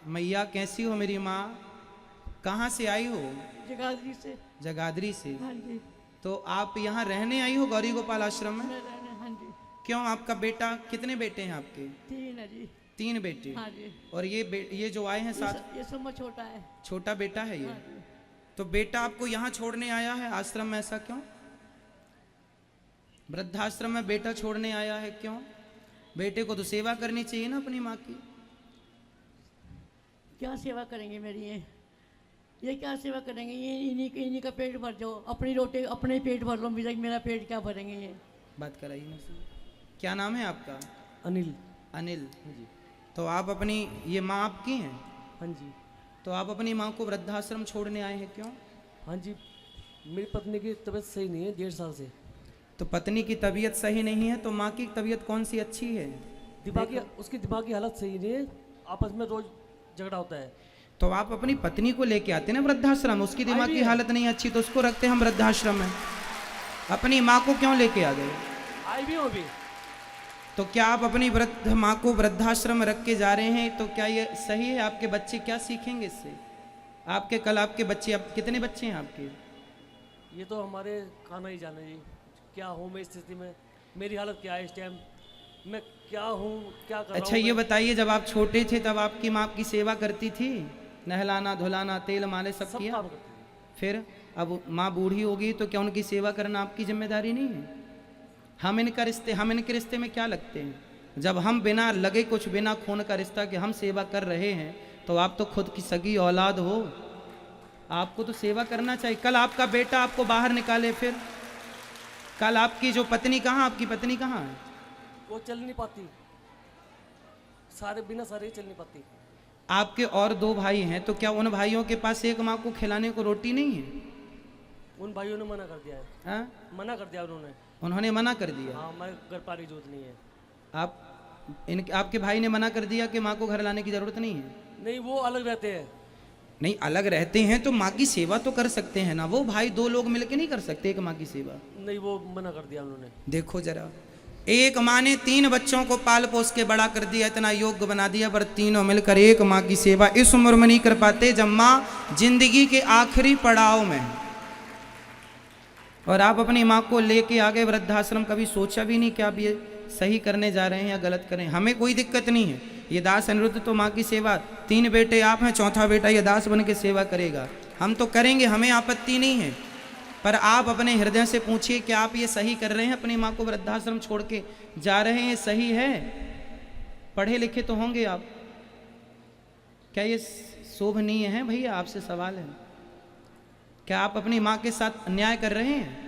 मैया कैसी हो मेरी माँ? कहाँ से आई हो? जगाधरी से। जगाधरी से। हाँ जी। तो आप यहाँ रहने आई हो गौरी गोपाल आश्रम में? हाँ जी। क्यों, आपका बेटा, कितने बेटे हैं आपके? 3 है जी। 3 बेटे? हाँ जी। और ये जो आए हैं साथ? ये सब छोटा है। छोटा बेटा है ये? हाँ जी। तो बेटा आपको यहाँ छोड़ने आया है आश्रम में, ऐसा क्यों? वृद्धाश्रम में बेटा छोड़ने आया है, क्यों? बेटे को तो सेवा करनी चाहिए ना अपनी माँ की। क्या सेवा करेंगे मेरी ये क्या सेवा करेंगे? ये इन्हीं का पेट भर जाओ, अपनी रोटी अपने पेट भर लो, मेरा पेट क्या भरेंगे ये? बात कराइए मुझसे। क्या नाम है आपका? अनिल। अनिल जी। तो आप अपनी, ये माँ आपकी हैं? हाँ जी। तो आप अपनी माँ को वृद्धाश्रम छोड़ने आए हैं, क्यों? हाँ जी, मेरी पत्नी की तबीयत सही नहीं है 1.5 साल से। तो पत्नी की तबीयत सही नहीं है तो माँ की तबीयत कौन सी अच्छी है? उसकी दिमागी हालत सही नहीं है, आपस में रोज झगड़ा होता है। तो आप अपनी पत्नी को लेके आते ना वृद्धाश्रम, उसकी दिमाग की हालत नहीं अच्छी तो उसको रखते हम वृद्धाश्रम में, अपनी माँ को क्यों लेके आ गए? आई भी हूँ अभी। तो क्या आप अपनी वृद्ध माँ को वृद्धाश्रम में रख के जा रहे हैं तो क्या ये सही है? आपके बच्चे क्या सीखेंगे इससे? आपके कल आपके बच्चे, अब कितने बच्चे हैं आपके? ये तो हमारे खाना ही जाने जी, क्या हूँ मैं इस स्थिति में, मेरी हालत क्या है इस टाइम, मैं क्या हूँ, क्या कर रहा अच्छा हूँ ये मैं? बताइए, जब आप छोटे थे तब आपकी माँ आपकी सेवा करती थी, नहलाना धुलाना तेल मालिश सब सब किया? काम करते थे। फिर अब माँ बूढ़ी होगी तो क्या उनकी सेवा करना आपकी जिम्मेदारी नहीं है? हम इनके रिश्ते में क्या लगते हैं? जब हम बिना लगे कुछ, बिना खून का रिश्ता कि हम सेवा कर रहे हैं, तो आप तो खुद की सगी औलाद हो, आपको तो सेवा करना चाहिए। कल आपका बेटा आपको बाहर निकाले, फिर कल आपकी जो पत्नी, कहाँ आपकी पत्नी कहाँ है? वो चल नहीं पाती, बिना सारे चल नहीं पाती। आपके और 2 भाई हैं, तो क्या उन भाइयों के पास एक माँ को खिलाने को रोटी नहीं है? उन भाइयों ने मना कर दिया है। हाँ? मना कर दिया उन्होंने मना कर दिया? हाँ, हमारे घर पारी जरूरत नहीं है। आपके भाई ने मना कर दिया कि माँ को घर लाने की जरूरत नहीं है? नहीं, वो अलग रहते हैं। नहीं, अलग रहते हैं तो माँ की सेवा तो कर सकते हैं ना, वो भाई 2 लोग मिलके नहीं कर सकते एक माँ की सेवा? नहीं, वो मना कर दिया उन्होंने। देखो जरा, एक माँ ने 3 बच्चों को पाल पोस के बड़ा कर दिया, इतना योग्य बना दिया, पर तीनों मिलकर एक माँ की सेवा इस उम्र में नहीं कर पाते जब माँ जिंदगी के आखिरी पड़ाव में। और आप अपनी माँ को लेके आ गए वृद्धाश्रम, कभी सोचा भी नहीं कि आप ये सही करने जा रहे हैं या गलत करें? हमें कोई दिक्कत नहीं है, ये दास अनिरुद्ध तो माँ की सेवा, 3 बेटे आप हैं, चौथा बेटा ये दास बन के सेवा करेगा, हम तो करेंगे, हमें आपत्ति नहीं है। पर आप अपने हृदय से पूछिए कि आप ये सही कर रहे हैं? अपनी माँ को वृद्धाश्रम छोड़ के जा रहे हैं, ये सही है? पढ़े लिखे तो होंगे आप, क्या ये शोभनीय है? भैया आपसे सवाल है, क्या आप अपनी माँ के साथ अन्याय कर रहे हैं?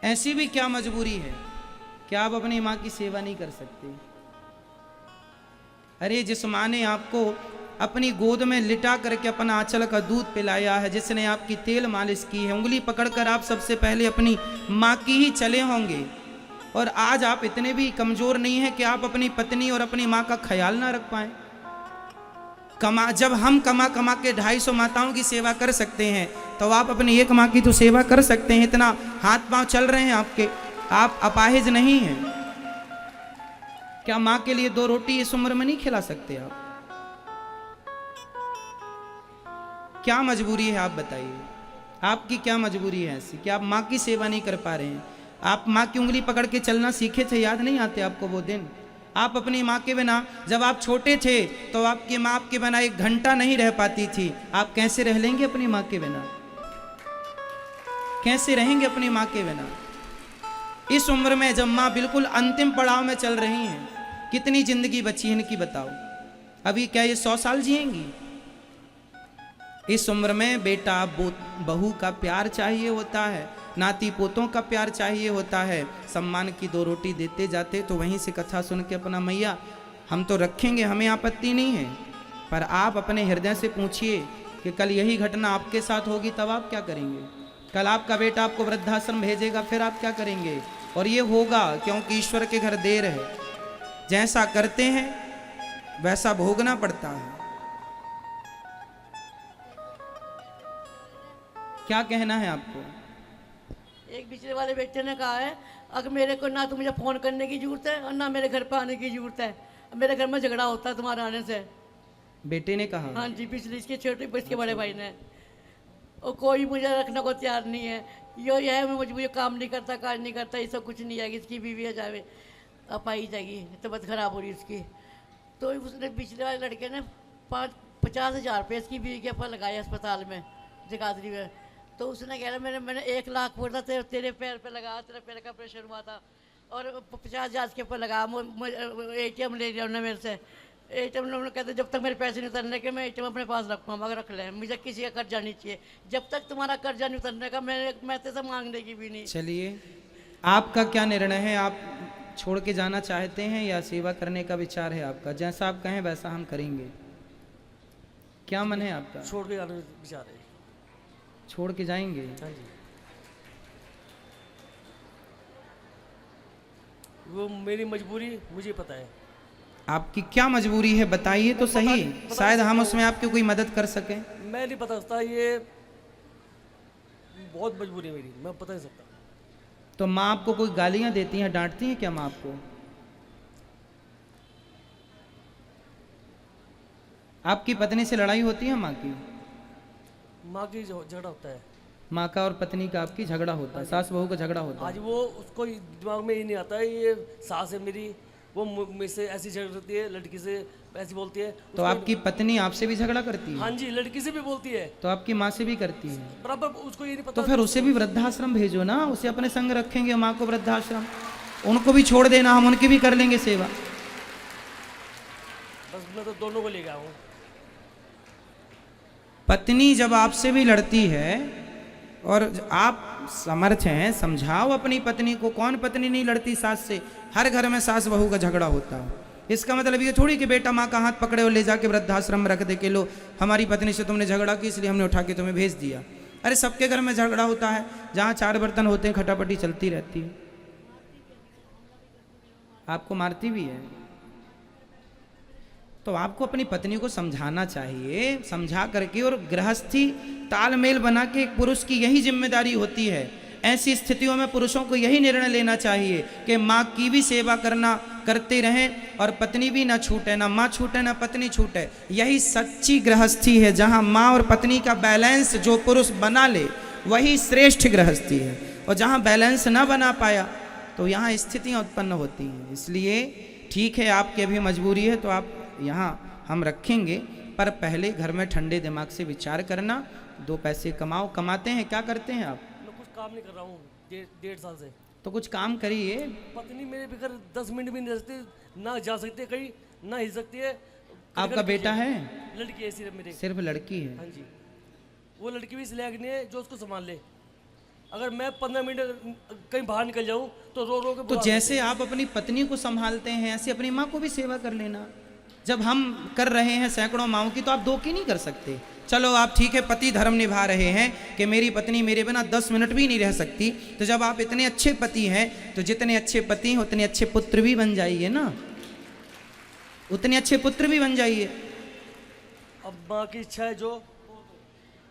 ऐसी भी क्या मजबूरी है कि आप अपनी माँ की सेवा नहीं कर सकते? अरे जिस माँ ने आपको अपनी गोद में लिटा करके अपना आंचल का दूध पिलाया है, जिसने आपकी तेल मालिश की है, उंगली पकड़कर आप सबसे पहले अपनी माँ की ही चले होंगे, और आज आप इतने भी कमजोर नहीं हैं कि आप अपनी पत्नी और अपनी माँ का ख्याल ना रख पाए। जब हम कमा कमा के 250 माताओं की सेवा कर सकते हैं, तो आप अपनी एक माँ की तो सेवा कर सकते हैं। इतना हाथ पांव चल रहे हैं आपके, आप अपाहिज नहीं हैं क्या? माँ के लिए 2 रोटी इस उम्र में नहीं खिला सकते आप? क्या मजबूरी है आप बताइए, आपकी क्या मजबूरी है ऐसी कि आप माँ की सेवा नहीं कर पा रहे हैं? आप माँ की उंगली पकड़ के चलना सीखे थे, याद नहीं आते आपको वो दिन? आप अपनी माँ के बिना, जब आप छोटे थे तो आपकी माँ आपके बिना 1 घंटा नहीं रह पाती थी, आप कैसे रह लेंगे अपनी माँ के बिना? कैसे रहेंगे अपनी माँ के बिना? इस उम्र में जब माँ बिल्कुल अंतिम पड़ाव में चल रही हैं, कितनी जिंदगी बची है इनकी बताओ? अभी क्या ये 100 साल जिएंगी? इस उम्र में बेटा बहू का प्यार चाहिए होता है, नाती पोतों का प्यार चाहिए होता है। सम्मान की 2 रोटी देते जाते तो वहीं से कथा सुन के अपना मैया हम तो रखेंगे, हमें आपत्ति नहीं है, पर आप अपने हृदय से पूछिए कि कल यही घटना आपके साथ होगी तब आप क्या करेंगे? कल आपका बेटा आपको वृद्धाश्रम भेजेगा, फिर आप क्या करेंगे? और ये होगा क्योंकि ईश्वर के घर देर है, जैसा करते हैं वैसा भोगना पड़ता है। क्या कहना है आपको? एक पिछले वाले बेटे ने कहा है, अगर मेरे को ना तो मुझे फ़ोन करने की ज़रूरत है और ना मेरे घर पे आने की ज़रूरत है, मेरे घर में झगड़ा होता है तुम्हारे आने से। बेटे ने कहा? हाँ जी, पिछले इसके छोटे इसके बड़े भाई ने। और कोई मुझे रखने को तैयार नहीं है, ये है मैं मुझे काम नहीं करता, काज नहीं करता, ये सब कुछ नहीं है। इसकी बीवी आ जावे अब आई जाएगी, तबीयत खराब हो रही उसकी। तो उसने पिछले वाले लड़के ने 50,000 रुपये इसकी बीवी के ऊपर लगाए अस्पताल में जगाधरी में। तो उसने कह रहा मैंने 1 लाख बोला तेरे पैर पे लगा, तेरे पैर का ऑपरेशन हुआ था और 50,000 के ऊपर लगा। ATM ले लिया उन्होंने मेरे से। ATM उन्होंने कहते जब तक मेरे पैसे नहीं उतरने के मैं ATM अपने पास रखूँ, मगर रख लें, मुझे किसी का कर्जा नहीं चाहिए। जब तक तुम्हारा कर्जा नहीं उतरने का मैं तेरे से मांगने की भी नहीं। चलिए, आपका क्या निर्णय है? आप छोड़ के जाना चाहते हैं या सेवा करने का विचार है आपका? जैसा आप कहें वैसा हम करेंगे। क्या मन है आपका? छोड़ के जाने का विचार है। छोड़ के जाएंगे? हाँ जी, वो मेरी मजबूरी मुझे पता है। आपकी क्या मजबूरी है बताइए तो सही, शायद हम उसमें आपकी कोई मदद कर सकें। मैं नहीं बता सकता, ये बहुत मजबूरी है मेरी, मैं बता नहीं सकता। तो माँ आपको कोई गालियां देती हैं, डांटती हैं क्या माँ आपको? आपकी पत्नी से लड़ाई होती है माँ की? माँ की झगड़ा होता है। माँ का और पत्नी का आपकी झगड़ा होता है, सास बहू का झगड़ा होता आज है। वो उसको दिमाग में ये नहीं आता है, ये सास है मेरी, वो मुझ से ऐसी झगड़ती है, लड़की से ऐसी बोलती है। तो आपकी पत्नी आपसे भी झगड़ा करती है? हाँ जी, लड़की से भी बोलती है। तो आपकी माँ से भी करती है? बराबर, उसको ये नहीं पता। तो फिर उसे भी वृद्धाश्रम भेजो ना, उसे अपने संग रखेंगे माँ को वृद्धाश्रम, उनको भी छोड़ देना, हम उनकी भी कर लेंगे सेवा। बस मैं तो दोनों को ले गया हूँ। पत्नी जब आपसे भी लड़ती है और आप समर्थ हैं, समझाओ अपनी पत्नी को। कौन पत्नी नहीं लड़ती सास से? हर घर में सास बहू का झगड़ा होता है। इसका मतलब ये थोड़ी कि बेटा माँ का हाथ पकड़े और ले जाके वृद्धाश्रम में रख दे के लो हमारी पत्नी से तुमने झगड़ा की इसलिए हमने उठा के तुम्हें भेज दिया। अरे सबके घर में झगड़ा होता है, जहाँ 4 बर्तन होते हैं खटापटी चलती रहती है। आपको मारती भी है? तो आपको अपनी पत्नी को समझाना चाहिए, समझा करके, और गृहस्थी तालमेल बना के एक पुरुष की यही जिम्मेदारी होती है। ऐसी स्थितियों में पुरुषों को यही निर्णय लेना चाहिए कि माँ की भी सेवा करते रहें और पत्नी भी ना छूटे, ना माँ छूटे ना पत्नी छूटे। यही सच्ची गृहस्थी है, जहाँ माँ और पत्नी का बैलेंस जो पुरुष बना ले वही श्रेष्ठ गृहस्थी है। और जहाँ बैलेंस ना बना पाया तो यहाँ स्थितियाँ उत्पन्न होती हैं। इसलिए ठीक है, आपकी अभी मजबूरी है तो आप यहाँ हम रखेंगे, पर पहले घर में ठंडे दिमाग से विचार करना, 2 पैसे कमाओ। कमाते हैं? क्या करते हैं आप? मैं कुछ काम नहीं कर रहा हूँ 1.5 साल से। तो कुछ काम करिए। पत्नी मेरे बगैर 10 मिनट भी नहीं रह सकती, ना जा सकती है कहीं, ना हिल सकती है। आपका बेटा है? लड़की है सिर्फ मेरे। सिर्फ लड़की है? हाँ जी, वो लड़की भी इस लायक नहीं है जो उसको संभाल ले। अगर मैं 15 मिनट कहीं बाहर निकल जाऊँ तो रो रो के तो जैसे आप अपनी पत्नी को संभालते हैं ऐसे अपनी माँ को भी सेवा कर लेना। जब हम कर रहे हैं सैकड़ों माओं की, तो आप 2 की नहीं कर सकते। चलो आप ठीक है पति धर्म निभा रहे हैं कि मेरी पत्नी मेरे बिना 10 मिनट भी नहीं रह सकती। तो जब आप इतने अच्छे पति हैं तो जितने अच्छे पति हैं उतने अच्छे पुत्र भी बन जाइए ना, उतने अच्छे पुत्र भी बन जाइए। अब माँ की इच्छा है जो।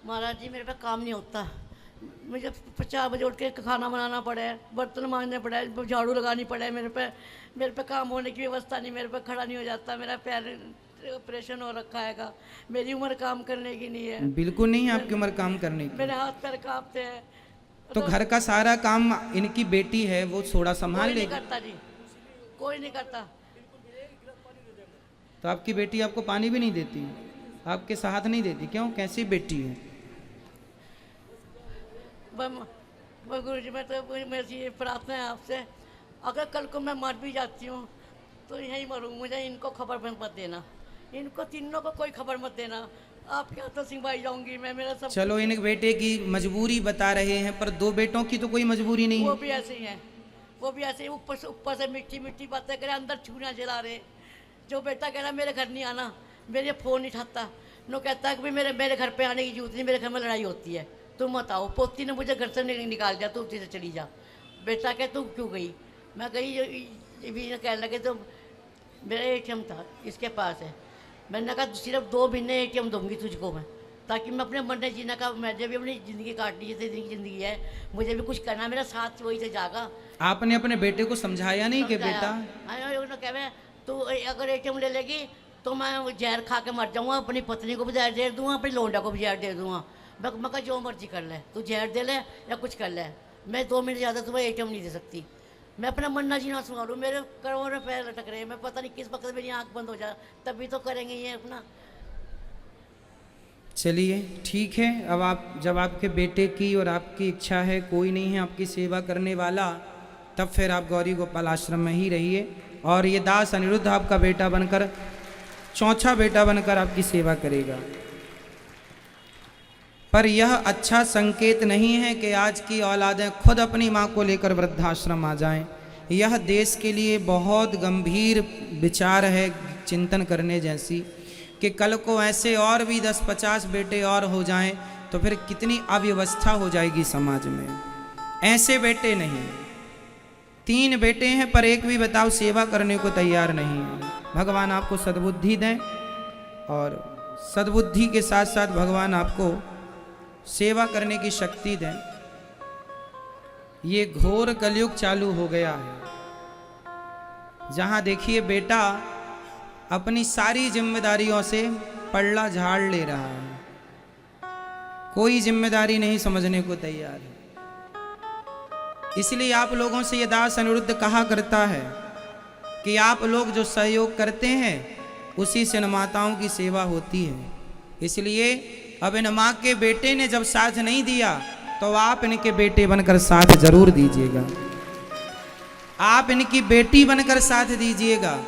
महाराज जी मेरे पे काम नहीं होता, मुझे 4 बजे उठ के खाना बनाना पड़े, बर्तन मांजने पड़े, झाड़ू लगानी पड़े। मेरे पे काम होने की व्यवस्था नहीं, मेरे पे खड़ा नहीं हो जाता। मेरा पैर ऑपरेशन हो रखा है, मेरी उम्र काम करने की नहीं है। बिल्कुल नहीं है आपकी उम्र काम करने की। मेरे हाथ पैर कांपते हैं। तो घर का सारा काम इनकी बेटी है, वो थोड़ा संभाल कोई नहीं लेगी। करता जी, कोई नहीं करता। तो आपकी बेटी आपको पानी भी नहीं देती, आपके साथ नहीं देती? क्यों? कैसी बेटी है? गुरु जी मैं तो मेरी ये प्रार्थना है आपसे, अगर कल को मैं मर भी जाती हूँ तो यहीं मरूँ, मुझे इनको खबर मत देना, इनको तीनों को कोई खबर मत देना। आपके हाथों सिंहवाई जाऊंगी मैं, मेरा सब। चलो इन बेटे की मजबूरी बता रहे हैं, पर 2 बेटों की तो कोई मजबूरी नहीं वो है। भी ऐसे ही हैं, वो भी ऐसे ही ऊपर से मीठी मीठी बातें करें, अंदर छूना जला रहे। जो बेटा कह रहा मेरे घर नहीं आना, मेरे फ़ोन नहीं उठाता, नो कहता है कि मेरे घर पे आने की जरूरत नहीं, मेरे घर में लड़ाई होती है, तुम मत आओ। पोती ने मुझे घर से निकाल दिया, तू उसी से चली जा। बेटा कह तू क्यों गई? मैं गई, ये भी कहने लगे तो मेरा ATM था इसके पास है, मैंने कहा सिर्फ 2 महीने ATM दूंगी तुझको मैं, ताकि मैं अपने मन ने जीने का, मुझे भी अपनी ज़िंदगी काटनी जैसे ज़िंदगी है, मुझे भी कुछ करना, मेरा साथ वही से जागा। आपने अपने बेटे को समझाया नहीं कि बेटा कहे तू अगर एटीएम ले लेगी तो मैं जहर खा के मर जाऊँगा, अपनी पत्नी को भी जहर दे दूँगा, अपनी लौंडा को भी जहर दे दूँगा। मैं कहा जो मर्जी कर ले, तू जहर दे ले या कुछ कर ले, मैं 2 मिनट ज़्यादा तुम्हें एटीएम नहीं दे सकती। मैं अपना मन ना जीना संभालूँ, मेरे करोड़ों में पैर लटक रहे हैं, मैं पता नहीं किस वक्त मेरी आँख बंद हो जाए, तभी तो करेंगे ये अपना। चलिए ठीक है, अब आप जब आपके बेटे की और आपकी इच्छा है, कोई नहीं है आपकी सेवा करने वाला, तब फिर आप गौरी गोपाल आश्रम में ही रहिए और ये दास अनिरुद्ध आपका बेटा बनकर, चौथा बेटा बनकर आपकी सेवा करेगा। पर यह अच्छा संकेत नहीं है कि आज की औलादें खुद अपनी माँ को लेकर वृद्धाश्रम आ जाएं। यह देश के लिए बहुत गंभीर विचार है, चिंतन करने जैसी, कि कल को ऐसे और भी 10-50 बेटे और हो जाएं तो फिर कितनी अव्यवस्था हो जाएगी समाज में। ऐसे बेटे नहीं, 3 बेटे हैं पर एक भी बताओ सेवा करने को तैयार नहीं है। भगवान आपको सद्बुद्धि दें और सद्बुद्धि के साथ साथ भगवान आपको सेवा करने की शक्ति दें। ये घोर कलयुग चालू हो गया है, जहां देखिए बेटा अपनी सारी जिम्मेदारियों से पल्ला झाड़ ले रहा है, कोई जिम्मेदारी नहीं समझने को तैयार है। इसलिए आप लोगों से ये दास अनिरुद्ध कहा करता है कि आप लोग जो सहयोग करते हैं उसी से इन माताओं की सेवा होती है। इसलिए अब इन माँ के बेटे ने जब साथ नहीं दिया तो आप इनके बेटे बनकर साथ जरूर दीजिएगा, आप इनकी बेटी बनकर साथ दीजिएगा,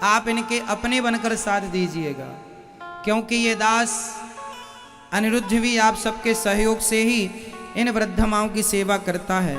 आप इनके अपने बनकर साथ दीजिएगा, क्योंकि ये दास अनिरुद्ध भी आप सबके सहयोग से ही इन वृद्ध माओं की सेवा करता है।